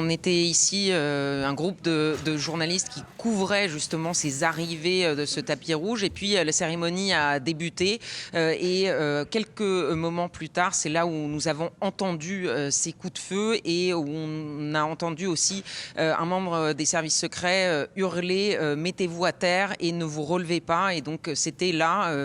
on était ici, un groupe de journalistes qui couvraient justement ces arrivées de ce tapis rouge. Et puis la cérémonie a débuté. Quelques moments plus tard, c'est là où nous avons entendu ces coups de feu et où on a entendu aussi un membre des services secrets hurler mettez-vous à terre et ne vous relevez pas. Et donc c'était là,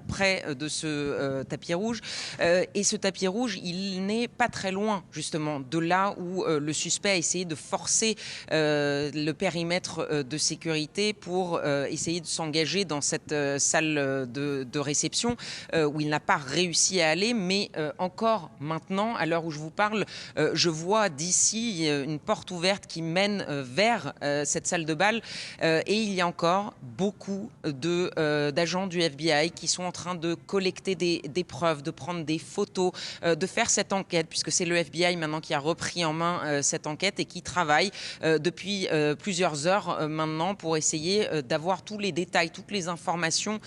près de ce tapis rouge. Et ce tapis rouge, il n'est pas très loin justement de là où le suspect a essayé de forcer le périmètre de sécurité pour essayer de s'engager dans cette salle de réception où il n'a pas réussi à aller. Mais encore maintenant, à l'heure où je vous parle, je vois d'ici une porte ouverte qui mène vers cette salle de bal et il y a encore beaucoup d'agents du FBI qui sont en train de collecter des preuves, de prendre des photos, de faire cette enquête, puisque c'est le FBI maintenant qui a repris en main cette enquête et qui travaille depuis plusieurs heures maintenant pour essayer d'avoir tous les détails, toutes les informations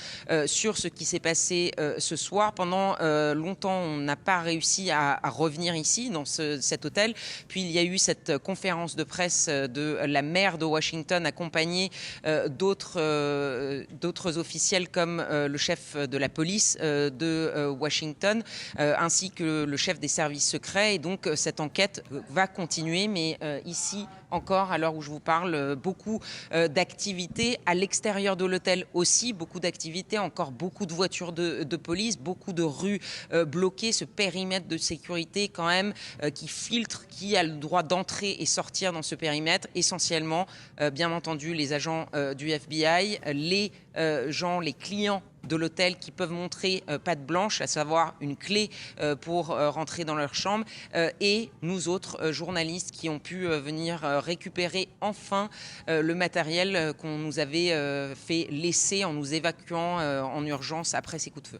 sur ce qui s'est passé ce soir. Pendant longtemps, on n'a pas réussi à revenir ici, dans cet hôtel. Puis il y a eu cette conférence de presse de la maire de Washington, accompagnée d'autres officiels comme le chef de la police de Washington, ainsi que le chef des services secrets. Et donc cette enquête va continuer, mais ici encore, à l'heure où je vous parle, beaucoup d'activités à l'extérieur de l'hôtel aussi, beaucoup d'activités, encore beaucoup de voitures de police, beaucoup de rues bloquées, ce périmètre de sécurité quand même qui filtre qui a le droit d'entrer et sortir dans ce périmètre, essentiellement bien entendu les agents du FBI, les clients de l'hôtel qui peuvent montrer patte blanche, à savoir une clé pour rentrer dans leur chambre, et nous autres journalistes qui ont pu venir récupérer enfin le matériel qu'on nous avait fait laisser en nous évacuant en urgence après ces coups de feu.